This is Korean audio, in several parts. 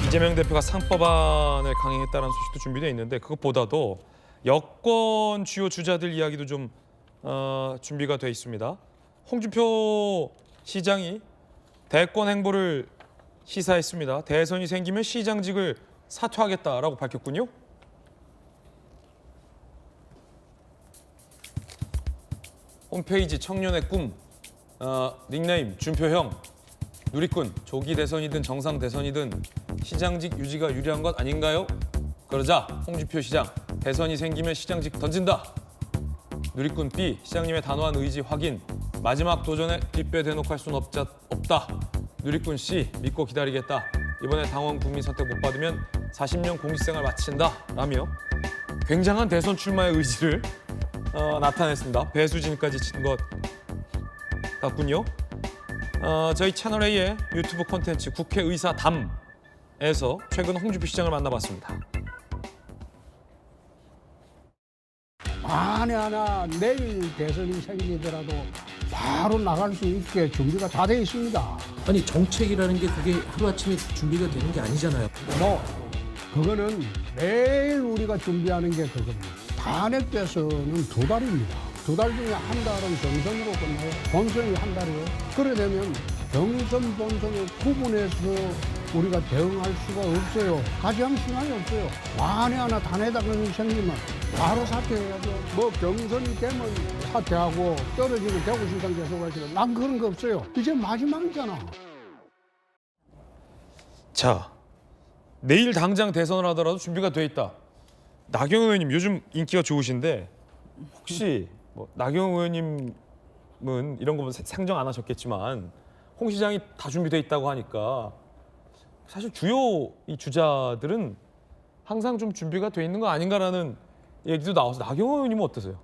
이재명 대표가 상법안을 강행했다는 소식도 준비되어 있는데 그것보다도 여권 주요 주자들 이야기도 좀 준비가 돼 있습니다. 홍준표 시장이 대권 행보를 시사했습니다. 대선이 생기면 시장직을 사퇴하겠다라고 밝혔군요. 홈페이지 청년의 꿈, 닉네임 준표형, 누리꾼, 조기 대선이든 정상 대선이든 시장직 유지가 유리한 것 아닌가요? 그러자 홍준표 시장, 대선이 생기면 시장직 던진다. 누리꾼 B, 시장님의 단호한 의지 확인, 마지막 도전에 뒷배 대놓고 할 수는 없다. 누리꾼 C, 믿고 기다리겠다. 이번에 당원 국민 선택 못 받으면 40년 공직생활 마친다. 라며 굉장한 대선 출마의 의지를 나타냈습니다. 배수진까지 친 것 같군요. 저희 채널A의 유튜브 콘텐츠 국회의사담에서 최근 홍준표 시장을 만나봤습니다. 만에 하나 내일 대선이 생기더라도 바로 나갈 수 있게 준비가 다 되어 있습니다. 아니 정책이라는 게 그게 하루아침에 준비가 되는 게 아니잖아요. 그거는 매일 우리가 준비하는 게 그겁니다. 탄핵돼서는 2달입니다. 2달 중에 한 달은 경선으로 끝나요. 본선이 한 달이에요. 그래 되면 경선, 본선을 구분해서 우리가 대응할 수가 없어요. 가장 시간이 없어요. 만에 하나 탄핵당선이 생기면 바로 사퇴해야죠. 경선이 되면 사퇴하고 떨어지면 대구시장 계속 하시고 난 그런 거 없어요. 이제 마지막이잖아. 자, 내일 당장 대선을 하더라도 준비가 돼 있다. 나경원 의원님 요즘 인기가 좋으신데 혹시 나경원 의원님은 이런 거 상정 안 하셨겠지만 홍 시장이 다 준비돼 있다고 하니까 사실 주요 이 주자들은 항상 좀 준비가 돼 있는 거 아닌가라는 얘기도 나와서 나경원 의원님은 어떠세요?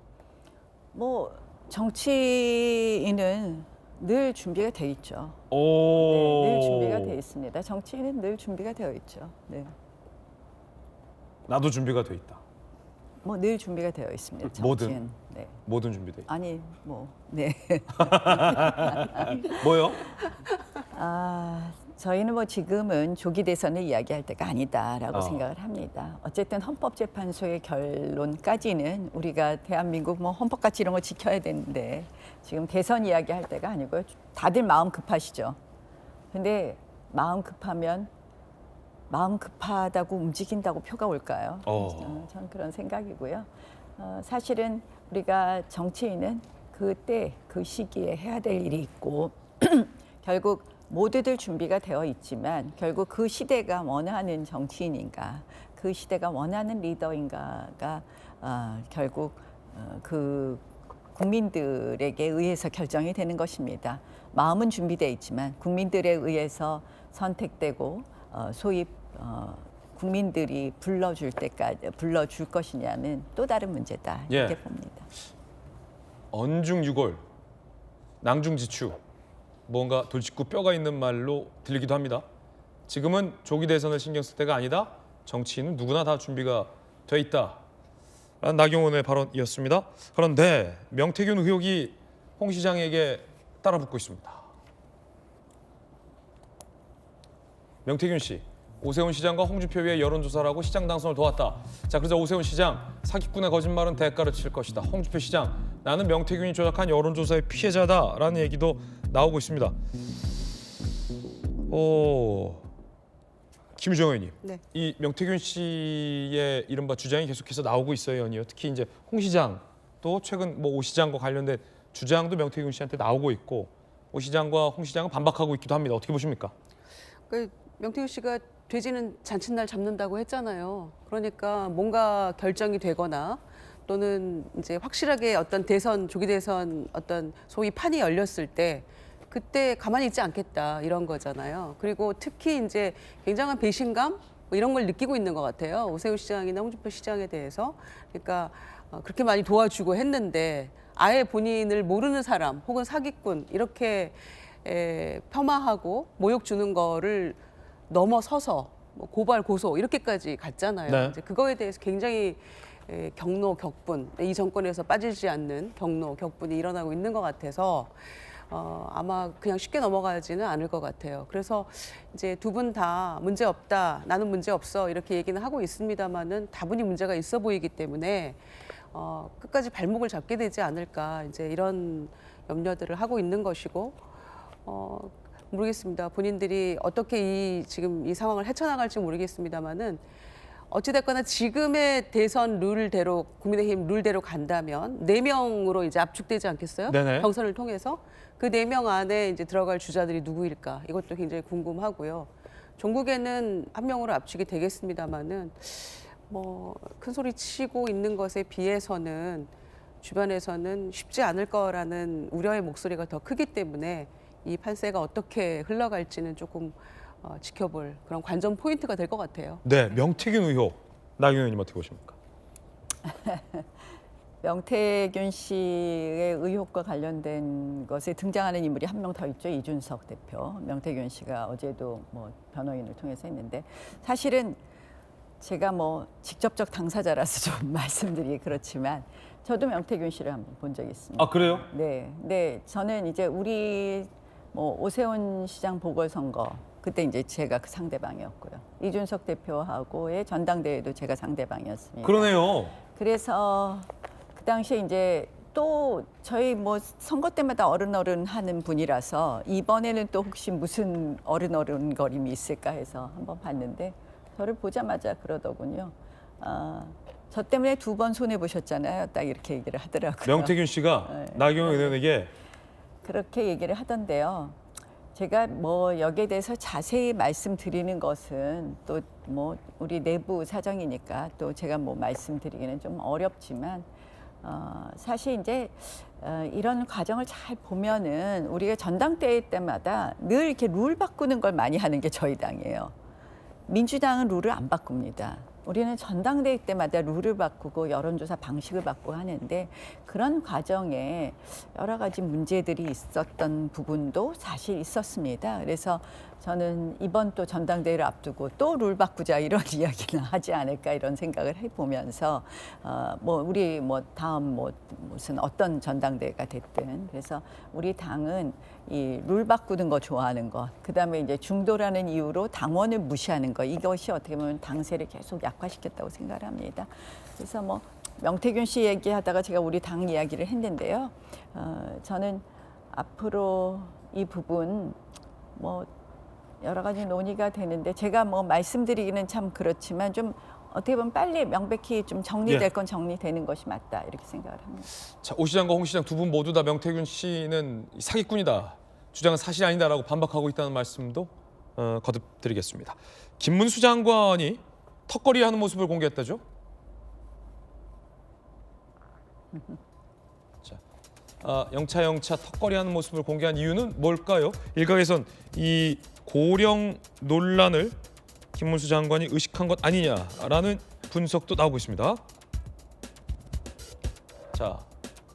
정치인은 늘 준비가 돼 있죠. 오. 네, 늘 준비가 돼 있습니다. 정치인은 늘 준비가 되어 있죠. 네. 나도 준비가 돼 있다. 늘 준비가 되어 있습니다. 뭐든? 정치인. 네. 뭐든 준비돼 있다. 아니 네. 뭐요? 저희는 지금은 조기 대선을 이야기할 때가 아니다라고 생각을 합니다. 어쨌든 헌법재판소의 결론까지는 우리가 대한민국 헌법같이 이런 거 지켜야 되는데 지금 대선 이야기할 때가 아니고요. 다들 마음 급하시죠. 근데 마음 급하면 마음 급하다고 움직인다고 표가 올까요? 저는 그런 생각이고요. 사실은 우리가 정치인은 그때 그 시기에 해야 될 일이 있고 결국 모두들 준비가 되어 있지만 결국 그 시대가 원하는 정치인인가, 그 시대가 원하는 리더인가가 결국 그 국민들에게 의해서 결정이 되는 것입니다. 마음은 준비되어 있지만 국민들에 의해서 선택되고 소위 국민들이 불러줄 때까지 불러줄 것이냐는 또 다른 문제다 이렇게 봅니다. 언중유골, 낭중지추, 뭔가 돌직구 뼈가 있는 말로 들리기도 합니다. 지금은 조기 대선을 신경 쓸 때가 아니다. 정치인은 누구나 다 준비가 돼 있다. 라는 나경원의 발언이었습니다. 그런데 명태균 의혹이 홍 시장에게 따라붙고 있습니다. 명태균 씨, 오세훈 시장과 홍준표 위에 여론조사를 하고 시장 당선을 도왔다. 자, 그러자 오세훈 시장, 사기꾼의 거짓말은 대가를 칠 것이다. 홍준표 시장, 나는 명태균이 조작한 여론조사의 피해자다라는 얘기도 나오고 있습니다. 김유정 의원님, 네. 이 명태균 씨의 이른바 주장이 계속해서 나오고 있어요, 의원이요. 특히 이제 홍 시장, 또 최근 오 시장과 관련된 주장도 명태균 씨한테 나오고 있고, 오 시장과 홍 시장은 반박하고 있기도 합니다. 어떻게 보십니까? 명태균 씨가 돼지는 잔칫날 잡는다고 했잖아요. 그러니까 뭔가 결정이 되거나 또는 이제 확실하게 어떤 대선, 조기 대선 어떤 소위 판이 열렸을 때 그때 가만히 있지 않겠다 이런 거잖아요. 그리고 특히 이제 굉장한 배신감 이런 걸 느끼고 있는 것 같아요. 오세훈 시장이나 홍준표 시장에 대해서. 그러니까 그렇게 많이 도와주고 했는데 아예 본인을 모르는 사람 혹은 사기꾼 이렇게 폄하하고 모욕 주는 거를 넘어서서 고발, 고소 이렇게까지 갔잖아요. 네. 이제 그거에 대해서 굉장히 경로, 격분, 이 정권에서 빠지지 않는 경로, 격분이 일어나고 있는 것 같아서 아마 그냥 쉽게 넘어가지는 않을 것 같아요. 그래서 이제 두 분 다 문제 없다, 나는 문제 없어 이렇게 얘기는 하고 있습니다만은 다분히 문제가 있어 보이기 때문에 끝까지 발목을 잡게 되지 않을까 이제 이런 염려들을 하고 있는 것이고 모르겠습니다. 본인들이 어떻게 지금 이 상황을 헤쳐나갈지 모르겠습니다만은 어찌됐거나 지금의 대선 룰대로 국민의힘 룰대로 간다면 4명으로 이제 압축되지 않겠어요? 네네. 경선을 통해서 그 4명 안에 이제 들어갈 주자들이 누구일까? 이것도 굉장히 궁금하고요. 종국에는 한 명으로 압축이 되겠습니다만은 뭐 큰 소리 치고 있는 것에 비해서는 주변에서는 쉽지 않을 거라는 우려의 목소리가 더 크기 때문에 이 판세가 어떻게 흘러갈지는 조금 지켜볼 그런 관전 포인트가 될 것 같아요. 네, 명태균 의혹. 나경원 의원님 어떻게 보십니까? 명태균 씨의 의혹과 관련된 것에 등장하는 인물이 한 명 더 있죠. 이준석 대표. 명태균 씨가 어제도 뭐 변호인을 통해서 했는데 사실은 제가 뭐 직접적 당사자라서 좀 말씀드리기 그렇지만 저도 명태균 씨를 한번 본 적이 있습니다. 아, 그래요? 네, 저는 이제 우리 뭐 오세훈 시장 보궐선거 그때 이제 제가 그 상대방이었고요. 이준석 대표하고의 전당대회도 제가 상대방이었습니다. 그러네요. 그래서 그 당시에 이제 또 저희 뭐 선거 때마다 어른 하는 분이라서 이번에는 또 혹시 무슨 어른거림이 있을까 해서 한번 봤는데 저를 보자마자 그러더군요. 저 때문에 2번 손해 보셨잖아요. 딱 이렇게 얘기를 하더라고요. 명태균 씨가 네. 나경원 의원에게 그렇게 얘기를 하던데요. 제가 뭐 여기에 대해서 자세히 말씀드리는 것은 또 뭐 우리 내부 사정이니까 또 제가 뭐 말씀드리기는 좀 어렵지만 사실 이제 이런 과정을 잘 보면은 우리가 전당대회 때마다 늘 이렇게 룰 바꾸는 걸 많이 하는 게 저희 당이에요. 민주당은 룰을 안 바꿉니다. 우리는 전당대회 때마다 룰을 바꾸고 여론조사 방식을 바꾸고 하는데 그런 과정에 여러 가지 문제들이 있었던 부분도 사실 있었습니다. 그래서 저는 이번 또 전당대회를 앞두고 또 룰 바꾸자 이런 이야기는 하지 않을까 이런 생각을 해보면서 뭐 우리 뭐 다음 뭐 무슨 어떤 전당대회가 됐든 그래서 우리 당은 이 룰 바꾸는 거 좋아하는 것, 그다음에 이제 중도라는 이유로 당원을 무시하는 것 이것이 어떻게 보면 당세를 계속 약화시켰다고 생각을 합니다. 그래서 뭐 명태균 씨 얘기하다가 제가 우리 당 이야기를 했는데요. 저는 앞으로 이 부분 뭐 여러 가지 논의가 되는데 제가 뭐 말씀드리기는 참 그렇지만 좀 어떻게 보면 빨리 명백히 좀 정리될 건 정리되는 것이 맞다 이렇게 생각을 합니다. 자, 오 시장과 홍 시장 두 분 모두 다 명태균 씨는 사기꾼이다. 주장은 사실이 아니다라고 반박하고 있다는 말씀도 거듭 드리겠습니다. 김문수 장관이 턱걸이하는 모습을 공개했다죠? 자, 영차 턱걸이하는 모습을 공개한 이유는 뭘까요? 일각에선 이 고령 논란을 김문수 장관이 의식한 것 아니냐라는 분석도 나오고 있습니다. 자,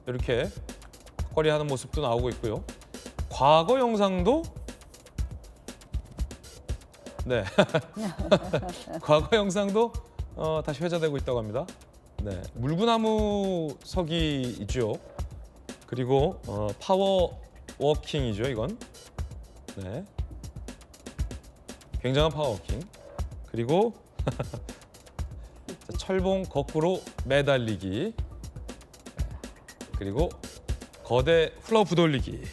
이렇게 턱걸이하는 모습도 나오고 있고요. 과거 영상도 네, 과거 영상도 다시 회자되고 있다고 합니다. 네, 물구나무 서기이죠. 그리고 파워 워킹이죠, 이건. 네, 굉장한 파워 워킹. 그리고 철봉 거꾸로 매달리기. 그리고 거대 훌라후프 돌리기.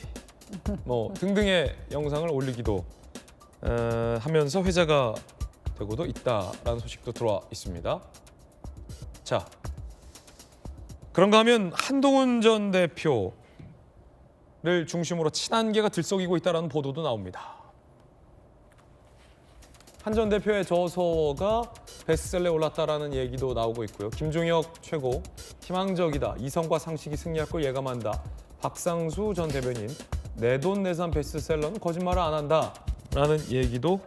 뭐 등등의 영상을 올리기도 하면서 회자가 되고도 있다라는 소식도 들어와 있습니다. 자, 그런가 하면 한동훈 전 대표를 중심으로 친한계가 들썩이고 있다는 보도도 나옵니다. 한 전 대표의 저서가 베스트셀러에 올랐다라는 얘기도 나오고 있고요. 김종혁 최고, 희망적이다. 이성과 상식이 승리할 걸 예감한다. 박상수 전 대변인, 내돈내산 베스트셀러는 거짓말을 안 한다라는 얘기도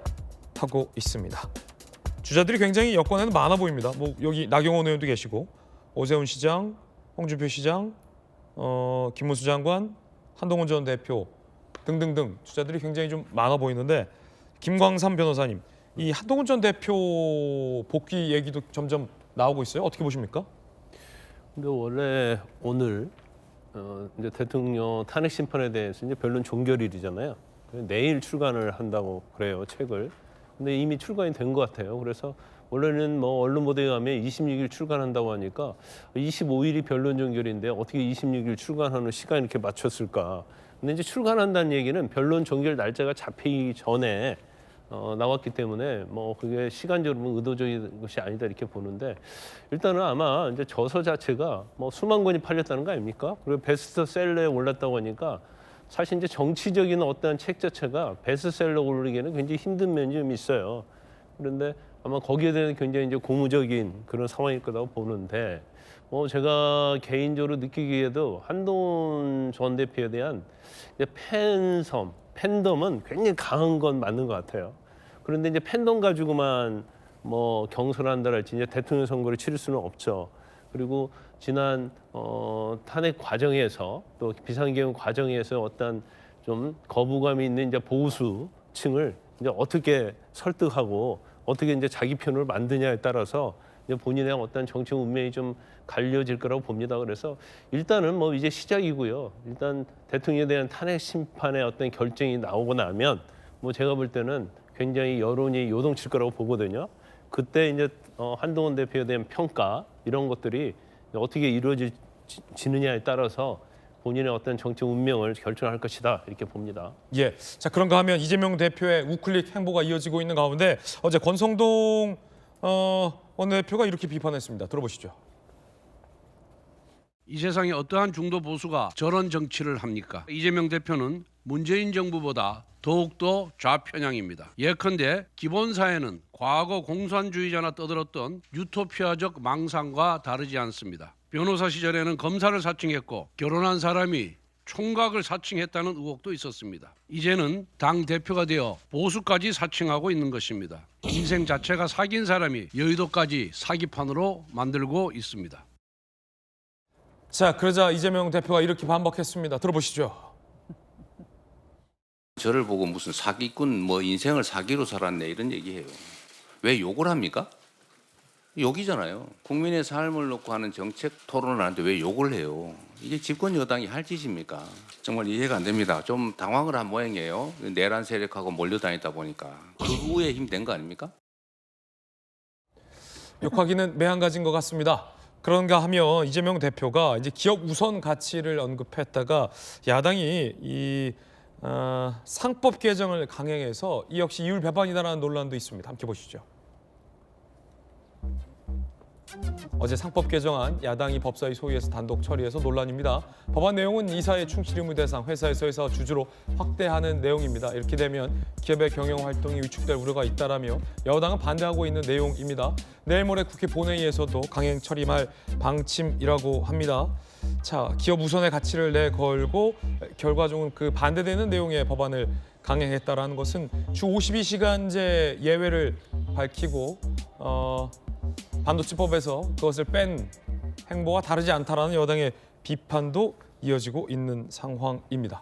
하고 있습니다. 주자들이 굉장히 여권에는 많아 보입니다. 뭐 여기 나경원 의원도 계시고, 오세훈 시장, 홍준표 시장, 김문수 장관, 한동훈 전 대표 등등등 주자들이 굉장히 좀 많아 보이는데 김광삼 변호사님, 이 한동훈 전 대표 복귀 얘기도 점점 나오고 있어요. 어떻게 보십니까? 근데 원래 오늘 이제 대통령 탄핵 심판에 대해서 이제 변론 종결일이잖아요. 내일 출간을 한다고 그래요, 책을. 근데 이미 출간이 된 것 같아요. 그래서 원래는 뭐 언론 보도에 의하면 26일 출간한다고 하니까 25일이 변론 종결인데 어떻게 26일 출간하는 시간 이렇게 맞췄을까? 근데 이제 출간한다는 얘기는 변론 종결 날짜가 잡히기 전에 나왔기 때문에 뭐 그게 시간적으로 의도적인 것이 아니다 이렇게 보는데 일단은 아마 이제 저서 자체가 뭐 수만 권이 팔렸다는 거 아닙니까? 그리고 베스트셀러에 올랐다고 하니까 사실 이제 정치적인 어떤 책 자체가 베스트셀러 오르기에는 굉장히 힘든 면이 좀 있어요. 그런데 아마 거기에 대한 굉장히 이제 고무적인 그런 상황일 거라고 보는데 제가 개인적으로 느끼기에도 한동훈 전 대표에 대한 이제 팬덤은 굉장히 강한 건 맞는 것 같아요. 그런데 이제 팬덤 가지고만 뭐 경선한다랄지 이제 대통령 선거를 치를 수는 없죠. 그리고 지난 탄핵 과정에서 또 비상계엄 과정에서 어떤 좀 거부감이 있는 이제 보수층을 이제 어떻게 설득하고 어떻게 이제 자기 편을 만드냐에 따라서 이제 본인의 어떤 정치 운명이 좀 갈려질 거라고 봅니다. 그래서 일단은 뭐 이제 시작이고요. 일단 대통령에 대한 탄핵 심판의 어떤 결정이 나오고 나면 뭐 제가 볼 때는 굉장히 여론이 요동칠 거라고 보거든요. 그때 이제 한동훈 대표에 대한 평가 이런 것들이 어떻게 이루어지느냐에 따라서 본인의 어떤 정치 운명을 결정할 것이다 이렇게 봅니다. 예. 자, 그런가 하면 이재명 대표의 우클릭 행보가 이어지고 있는 가운데 어제 권성동 원내대표가 이렇게 비판했습니다. 들어보시죠. 이 세상에 어떠한 중도 보수가 저런 정치를 합니까? 이재명 대표는 문재인 정부보다 더욱더 좌편향입니다. 예컨대 기본사회는 과거 공산주의자나 떠들었던 유토피아적 망상과 다르지 않습니다. 변호사 시절에는 검사를 사칭했고 결혼한 사람이 총각을 사칭했다는 의혹도 있었습니다. 이제는 당 대표가 되어 보수까지 사칭하고 있는 것입니다. 인생 자체가 사귄 사람이 여의도까지 사기판으로 만들고 있습니다. 자, 그러자 이재명 대표가 이렇게 반박했습니다. 들어보시죠. 저를 보고 무슨 사기꾼 뭐 인생을 사기로 살았네 이런 얘기해요. 왜 욕을 합니까? 욕이잖아요. 국민의 삶을 놓고 하는 정책 토론을 하는데 왜 욕을 해요? 이게 집권 여당이 할 짓입니까? 정말 이해가 안 됩니다. 좀 당황을 한 모양이에요. 내란 세력하고 몰려다니다 보니까 그 후에 힘든 거 아닙니까? 욕하기는 매한가지인 것 같습니다. 그런가 하면 이재명 대표가 이제 기업 우선 가치를 언급했다가 야당이 이 상법 개정을 강행해서 이 역시 이율 배반이다라는 논란도 있습니다. 함께 보시죠. 어제 상법 개정안 야당이 법사위 소위에서 단독 처리해서 논란입니다. 법안 내용은 이사의 충실 의무 대상, 회사에서 회사 주주로 확대하는 내용입니다. 이렇게 되면 기업의 경영 활동이 위축될 우려가 있다라며 여당은 반대하고 있는 내용입니다. 내일 모레 국회 본회의에서도 강행 처리할 방침이라고 합니다. 자, 기업 우선의 가치를 내걸고 결과적으로 그 반대되는 내용의 법안을 강행했다라는 것은 주 52시간제 예외를 밝히고 반도체법에서 그것을 뺀 행보와 다르지 않다라는 여당의 비판도 이어지고 있는 상황입니다.